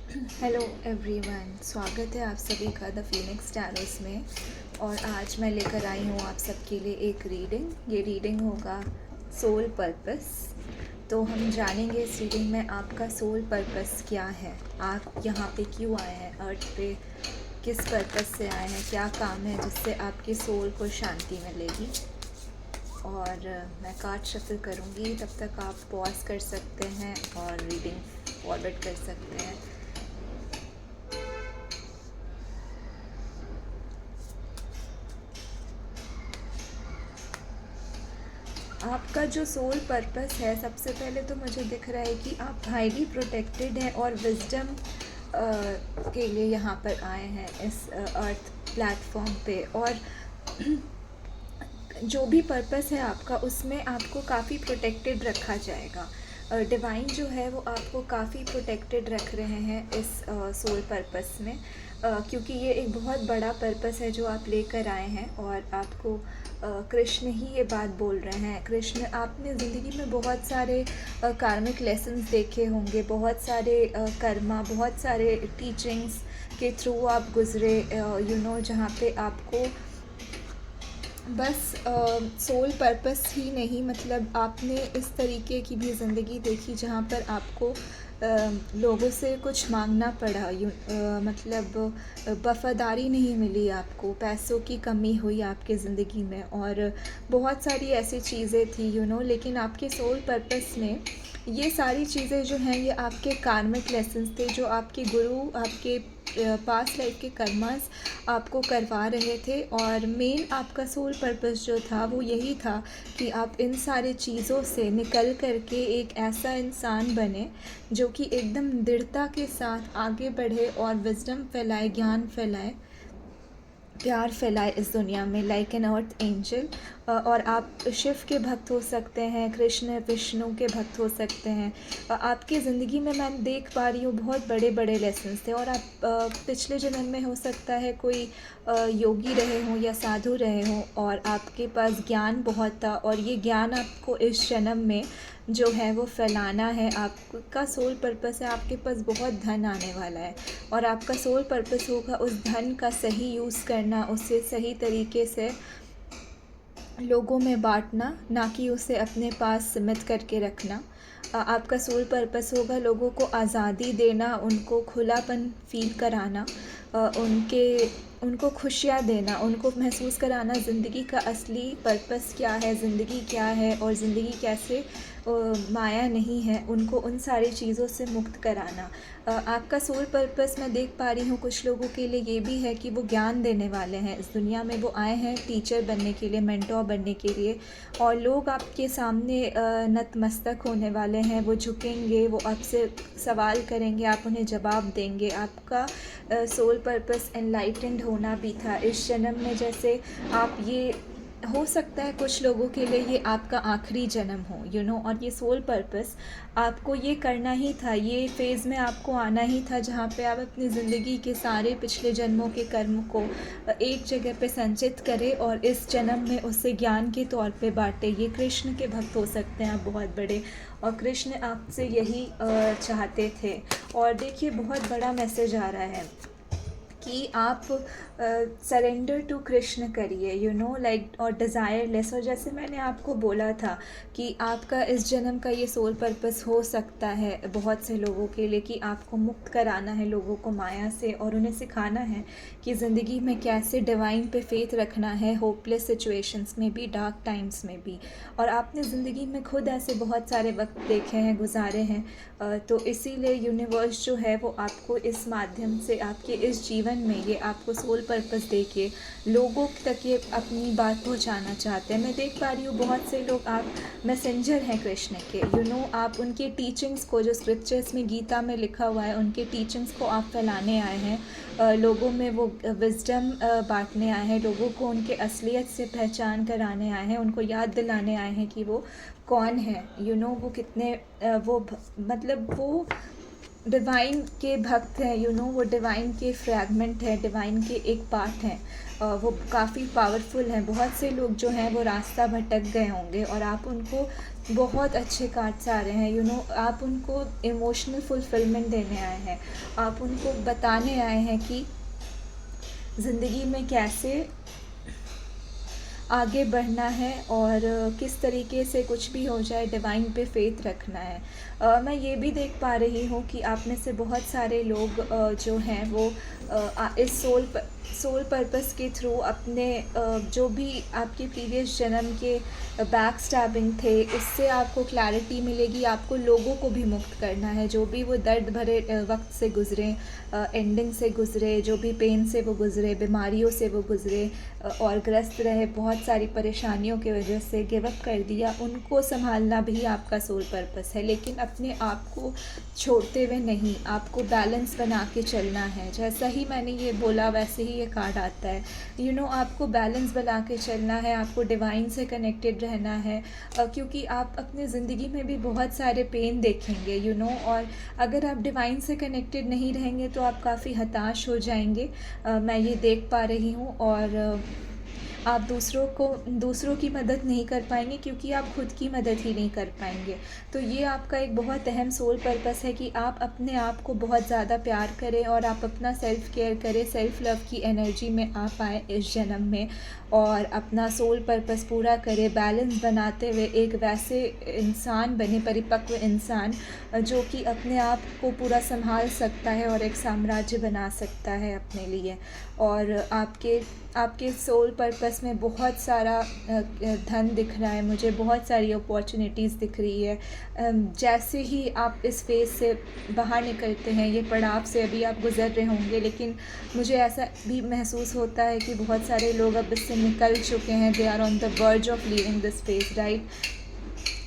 Hello everyone, स्वागत है आप सभी का द फीनिक्स टैरोस में। और आज मैं लेकर आई हूँ आप सबके लिए एक रीडिंग। ये रीडिंग होगा सोल पर्पस। तो हम जानेंगे इस रीडिंग में आपका सोल पर्पस क्या है, आप यहाँ पे क्यों आए हैं, अर्थ पे किस पर्पस से आए हैं, क्या काम है जिससे आपके सोल को शांति मिलेगी। और मैं कार्ड शफल करूँगी, तब तक आप पॉज कर सकते हैं और रीडिंग फॉरवर्ड कर सकते हैं। आपका जो सोल पर्पस है, सबसे पहले तो मुझे दिख रहा है कि आप हाईली प्रोटेक्टेड हैं और विजडम के लिए यहाँ पर आए हैं इस अर्थ प्लेटफॉर्म पे। और जो भी पर्पस है आपका, उसमें आपको काफ़ी प्रोटेक्टेड रखा जाएगा। डिवाइन जो है वो आपको काफ़ी प्रोटेक्टेड रख रहे हैं इस सोल पर्पस में, क्योंकि ये एक बहुत बड़ा पर्पस है जो आप लेकर आए हैं। और आपको कृष्ण ही ये बात बोल रहे हैं। कृष्ण, आपने ज़िंदगी में बहुत सारे कार्मिक लेसन्स देखे होंगे, बहुत सारे कर्मा, बहुत सारे टीचिंग्स के थ्रू आप गुज़रे, जहाँ पे आपको बस सोल पर्पस ही नहीं, मतलब आपने इस तरीके की भी ज़िंदगी देखी जहाँ पर आपको लोगों से कुछ मांगना पड़ा, मतलब वफ़ादारी नहीं मिली, आपको पैसों की कमी हुई आपके ज़िंदगी में, और बहुत सारी ऐसी चीज़ें थी लेकिन आपके सोल पर्पस में ये सारी चीज़ें जो हैं, ये आपके कार्मिक लेसन्स थे जो आपके गुरु, आपके पास्ट लाइफ के कर्मास आपको करवा रहे थे। और मेन आपका सोल पर्पस जो था वो यही था कि आप इन सारी चीज़ों से निकल कर के एक ऐसा इंसान बने जो कि एकदम दृढ़ता के साथ आगे बढ़े और विजडम फैलाए, ज्ञान फैलाए, प्यार फैलाए इस दुनिया में, लाइक एन अर्थ एंजल। और आप शिव के भक्त हो सकते हैं, कृष्ण विष्णु के भक्त हो सकते हैं। आपकी ज़िंदगी में मैं देख पा रही हूँ बहुत बड़े बड़े लेसन्स थे, और आप पिछले जन्म में हो सकता है कोई योगी रहे हों या साधु रहे हों, और आपके पास ज्ञान बहुत था, और ये ज्ञान आपको इस जन्म में जो है वो फैलाना है। आपका सोल पर्पस है, आपके पास बहुत धन आने वाला है, और आपका सोल पर्पस होगा उस धन का सही यूज़ करना, उसे सही तरीके से लोगों में बांटना, ना कि उसे अपने पास सीमित करके रखना। आपका सोल पर्पस होगा लोगों को आज़ादी देना, उनको खुलापन फील कराना, उनको खुशियाँ देना, उनको महसूस कराना ज़िंदगी का असली पर्पस क्या है, ज़िंदगी क्या है, और ज़िंदगी कैसे माया नहीं है, उनको उन सारी चीज़ों से मुक्त कराना। आपका सोल पर्पस मैं देख पा रही हूँ कुछ लोगों के लिए ये भी है कि वो ज्ञान देने वाले हैं इस दुनिया में। वो आए हैं टीचर बनने के लिए, मेंटोर बनने के लिए, और लोग आपके सामने नतमस्तक होने वाले हैं। वो झुकेंगे, वो आपसे सवाल करेंगे, आप उन्हें जवाब देंगे। आपका सोल पर्पस एनलाइटेंड होना भी था इस जन्म में। जैसे आप ये हो सकता है कुछ लोगों के लिए ये आपका आखिरी जन्म हो, और ये सोल पर्पस आपको ये करना ही था, ये फेज़ में आपको आना ही था जहाँ पे आप अपनी ज़िंदगी के सारे पिछले जन्मों के कर्म को एक जगह पे संचित करें और इस जन्म में उससे ज्ञान के तौर पे बांटे। ये कृष्ण के भक्त हो सकते हैं आप बहुत बड़े, और कृष्ण आपसे यही चाहते थे। और देखिए बहुत बड़ा मैसेज आ रहा है कि आप सरेंडर टू कृष्ण करिए, लाइक, और डिज़ायर लेस। और जैसे मैंने आपको बोला था कि आपका इस जन्म का ये सोल पर्पस हो सकता है बहुत से लोगों के लिए कि आपको मुक्त कराना है लोगों को माया से, और उन्हें सिखाना है कि ज़िंदगी में कैसे डिवाइन पे फेथ रखना है, होपलेस सिचुएशंस में भी, डार्क टाइम्स में भी। और आपने ज़िंदगी में खुद ऐसे बहुत सारे वक्त देखे हैं, गुजारे हैं, तो इसीलिए यूनिवर्स जो है वो आपको इस माध्यम से, आपके इस जीवन में, ये आपको सोल पर्पस देके लोगों तक ये अपनी बात पहुंचाना चाहते हैं। मैं देख पा रही हूँ बहुत से लोग, आप मैसेंजर हैं कृष्ण के, आप उनके टीचिंग्स को, जो स्क्रिप्चर्स में, गीता में लिखा हुआ है, उनके टीचिंग्स को आप फैलाने आए हैं। लोगों में वो विजडम बांटने आए हैं, लोगों को उनके असलियत से पहचान कराने आए हैं, उनको याद दिलाने आए हैं कि वो कौन है, वो कितने मतलब वो डिवाइन के भक्त हैं, वो डिवाइन के फ्रैगमेंट है, डिवाइन के एक पार्ट हैं। वो काफ़ी पावरफुल हैं। बहुत से लोग जो हैं वो रास्ता भटक गए होंगे और आप उनको बहुत अच्छे कार्ड्स आ रहे हैं। आप उनको इमोशनल फुलफिलमेंट देने आए हैं। आप उनको बताने आए हैं कि ज़िंदगी में कैसे आगे बढ़ना है और किस तरीके से कुछ भी हो जाए डिवाइन पे फेथ रखना है। मैं ये भी देख पा रही हूँ कि आप में से बहुत सारे लोग जो हैं वो इस सोल पर्पस के थ्रू अपने जो भी आपके प्रीवियस जन्म के बैक स्टैबिंग थे उससे आपको क्लैरिटी मिलेगी। आपको लोगों को भी मुक्त करना है, जो भी वो दर्द भरे वक्त से गुज़रे, एंडिंग से गुज़रे, जो भी पेन से वो गुज़रे, बीमारियों से वो गुज़रे और ग्रस्त रहे बहुत सारी परेशानियों की वजह से गिव अप कर दिया, उनको संभालना भी आपका सोल पर्पस है। लेकिन अपने आप को छोड़ते हुए नहीं, आपको बैलेंस बना के चलना है। जैसा ही मैंने ये बोला वैसे ही ये कार्ड आता है। आपको बैलेंस बना के चलना है, आपको डिवाइन से कनेक्टेड रहना है, क्योंकि आप अपने ज़िंदगी में भी बहुत सारे पेन देखेंगे और अगर आप डिवाइन से कनेक्टेड नहीं रहेंगे तो आप काफ़ी हताश हो जाएंगे। मैं ये देख पा रही हूँ। और आप दूसरों की मदद नहीं कर पाएंगे क्योंकि आप खुद की मदद ही नहीं कर पाएंगे। तो ये आपका एक बहुत अहम सोल पर्पस है कि आप अपने आप को बहुत ज़्यादा प्यार करें और आप अपना सेल्फ़ केयर करें, सेल्फ़ लव की एनर्जी में आप आए इस जन्म में और अपना सोल पर्पस पूरा करें, बैलेंस बनाते हुए एक वैसे इंसान बने, परिपक्व इंसान जो कि अपने आप को पूरा संभाल सकता है और एक साम्राज्य बना सकता है अपने लिए। और आपके सोल पर्पस में बहुत सारा धन दिख रहा है मुझे, बहुत सारी अपॉर्चुनिटीज़ दिख रही है। जैसे ही आप इस फेज़ से बाहर निकलते हैं, ये पड़ाव से अभी आप गुज़र रहे होंगे, लेकिन मुझे ऐसा भी महसूस होता है कि बहुत सारे लोग अब इससे निकल चुके हैं। They are on the verge of leaving this phase, right.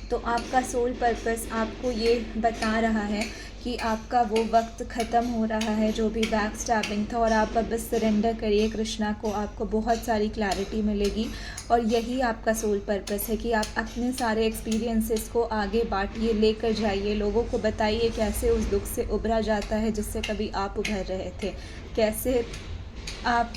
तो आपका सोल पर्पस आपको ये बता रहा है कि आपका वो वक्त ख़त्म हो रहा है जो भी बैक स्टैबिंग था, और आप अब बस सरेंडर करिए कृष्णा को, आपको बहुत सारी क्लैरिटी मिलेगी। और यही आपका सोल पर्पस है कि आप अपने सारे एक्सपीरियंसेस को आगे बांटिए, लेकर जाइए, लोगों को बताइए कैसे उस दुख से उभरा जाता है जिससे कभी आप उभर रहे थे, कैसे आप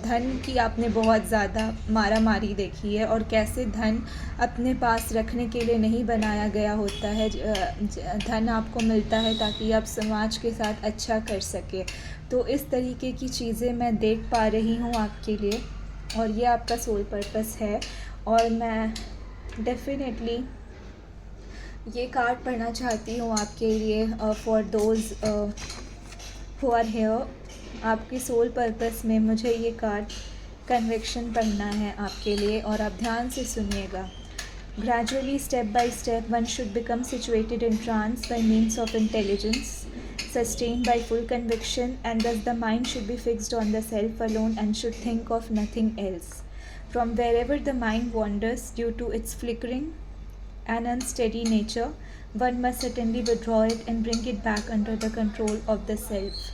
धन की आपने बहुत ज़्यादा मारा मारी देखी है और कैसे धन अपने पास रखने के लिए नहीं बनाया गया होता है। धन आपको मिलता है ताकि आप समाज के साथ अच्छा कर सके। तो इस तरीके की चीज़ें मैं देख पा रही हूँ आपके लिए, और ये आपका सोल पर्पस है। और मैं डेफिनेटली ये कार्ड पढ़ना चाहती हूँ आपके लिए, for those who are here. आपके सोल पर्पस में मुझे ये कार्ड कन्विक्शन पढ़ना है आपके लिए, और आप ध्यान से सुनिएगा। Gradually, step by step, one should become situated in trance by means of intelligence, sustained by full conviction, and thus the mind should be fixed on the self alone and should think of nothing else. From wherever the mind wanders due to its flickering and unsteady nature, one must certainly withdraw it and bring it back under the control of the self.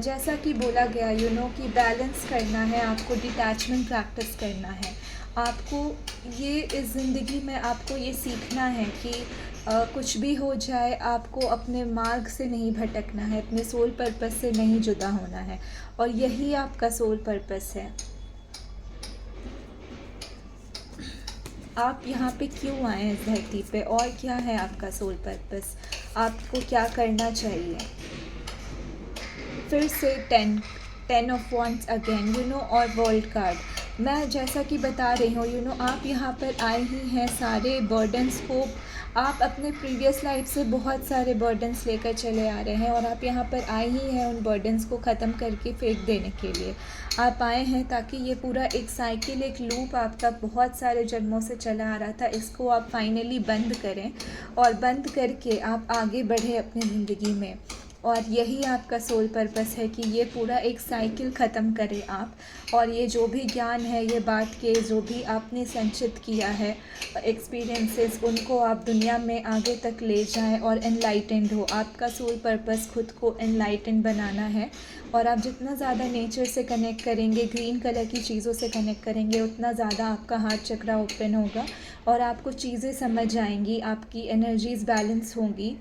जैसा कि बोला गया कि balance करना है, आपको detachment practice करना है। आपको ये इस ज़िंदगी में आपको ये सीखना है कि कुछ भी हो जाए आपको अपने मार्ग से नहीं भटकना है, अपने सोल पर्पस से नहीं जुदा होना है, और यही आपका सोल पर्पस है। आप यहाँ पे क्यों आए हैं इस धरती पे, और क्या है आपका सोल पर्पस, आपको क्या करना चाहिए। फिर से 10 ऑफ वॉन्ड्स अगेन, और वर्ल्ड कार्ड। मैं जैसा कि बता रही हूँ, आप यहाँ पर आए ही हैं सारे बर्डन्स को, आप अपने प्रीवियस लाइफ से बहुत सारे बर्डन्स लेकर चले आ रहे हैं, और आप यहाँ पर आए ही हैं उन बर्डन्स को ख़त्म करके फेंक देने के लिए। आप आए हैं ताकि ये पूरा एक साइकिल, एक लूप आपका बहुत सारे जन्मों से चला आ रहा था, इसको आप फाइनली बंद करें, और बंद करके आप आगे बढ़े अपनी ज़िंदगी में। और यही आपका सोल पर्पस है कि ये पूरा एक साइकिल ख़त्म करें आप, और ये जो भी ज्ञान है ये बांट के, जो भी आपने संचित किया है एक्सपीरियंसेस, उनको आप दुनिया में आगे तक ले जाएं और एनलाइटेंड हो। आपका सोल पर्पस खुद को एनलाइटेंड बनाना है, और आप जितना ज़्यादा नेचर से कनेक्ट करेंगे, ग्रीन कलर की चीज़ों से कनेक्ट करेंगे, उतना ज़्यादा आपका हार्ट चक्रा ओपन होगा और आपको चीज़ें समझ आएंगी, आपकी एनर्जीज़ बैलेंस होंगी,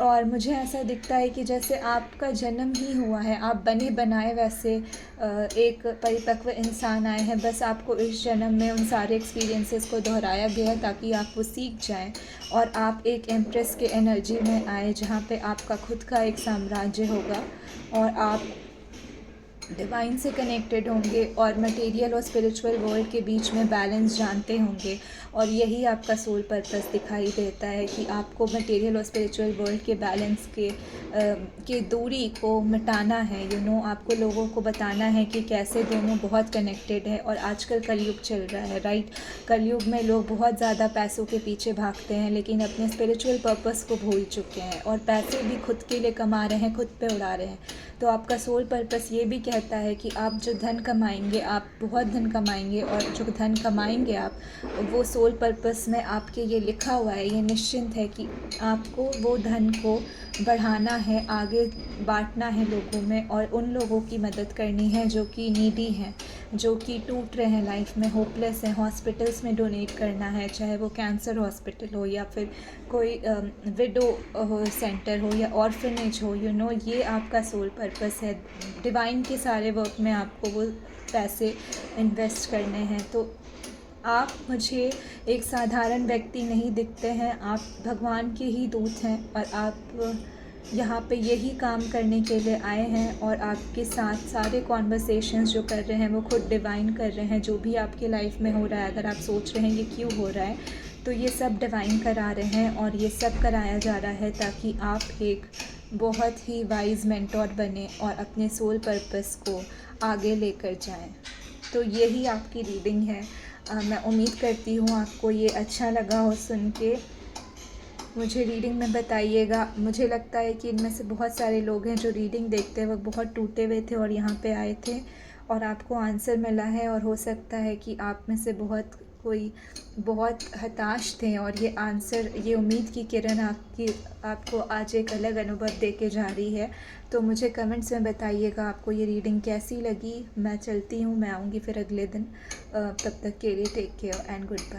और मुझे ऐसा दिखता है कि जैसे आपका जन्म ही हुआ है, आप बने बनाए वैसे एक परिपक्व इंसान आए हैं। बस आपको इस जन्म में उन सारे एक्सपीरियंसेस को दोहराया गया है ताकि आप वो सीख जाएं और आप एक एम्प्रेस के एनर्जी में आए जहाँ पे आपका खुद का एक साम्राज्य होगा और आप डिवाइन से कनेक्टेड होंगे और मटेरियल और स्पिरिचुअल वर्ल्ड के बीच में बैलेंस जानते होंगे। और यही आपका सोल पर्पस दिखाई देता है कि आपको मटेरियल और स्पिरिचुअल वर्ल्ड के बैलेंस के दूरी को मिटाना है। आपको लोगों को बताना है कि कैसे दोनों बहुत कनेक्टेड है। और आजकल कलयुग चल रहा है, राइट। कलयुग में लोग बहुत ज़्यादा पैसों के पीछे भागते हैं लेकिन अपने स्पिरिचुअल पर्पस को भूल चुके हैं और पैसे भी खुद के लिए कमा रहे हैं, खुद पे उड़ा रहे हैं। तो आपका सोल पर्पस ये भी कहता है कि आप जो धन कमाएंगे, आप बहुत धन कमाएंगे और जो धन कमाएंगे आप, वो सोल पर्पस में आपके ये लिखा हुआ है, ये निश्चिंत है कि आपको वो धन को बढ़ाना है, आगे बांटना है लोगों में और उन लोगों की मदद करनी है जो कि नीडी हैं, जो कि टूट रहे हैं लाइफ में, होपलेस हैं। हॉस्पिटल्स में डोनेट करना है, चाहे वो कैंसर हॉस्पिटल हो या फिर कोई विडो सेंटर हो या ऑर्फनेज हो। ये आपका सोल पर्पस है। डिवाइन के सारे वर्क में आपको वो पैसे इन्वेस्ट करने हैं। तो आप मुझे एक साधारण व्यक्ति नहीं दिखते हैं, आप भगवान के ही दूत हैं और आप यहाँ पे यही काम करने के लिए आए हैं। और आपके साथ सारे कॉन्वर्सेशंस जो कर रहे हैं वो खुद डिवाइन कर रहे हैं। जो भी आपके लाइफ में हो रहा है, अगर आप सोच रहे हैं ये क्यों हो रहा है, तो ये सब डिवाइन करा रहे हैं और ये सब कराया जा रहा है ताकि आप एक बहुत ही वाइज मेंटोर बने और अपने सोल पर्पस को आगे लेकर जाएं। तो यही आपकी रीडिंग है। मैं उम्मीद करती हूँ आपको ये अच्छा लगा हो सुन के। मुझे रीडिंग में बताइएगा। मुझे लगता है कि इनमें से बहुत सारे लोग हैं जो रीडिंग देखते वक्त बहुत टूटे हुए थे और यहाँ पे आए थे और आपको आंसर मिला है। और हो सकता है कि आप में से बहुत हताश थे और ये आंसर, ये उम्मीद की किरण आपको आज एक अलग अनुभव दे के जा रही है। तो मुझे कमेंट्स में बताइएगा आपको ये रीडिंग कैसी लगी। मैं चलती हूँ, मैं आऊँगी फिर अगले दिन। तब तक के लिए take care and good bye.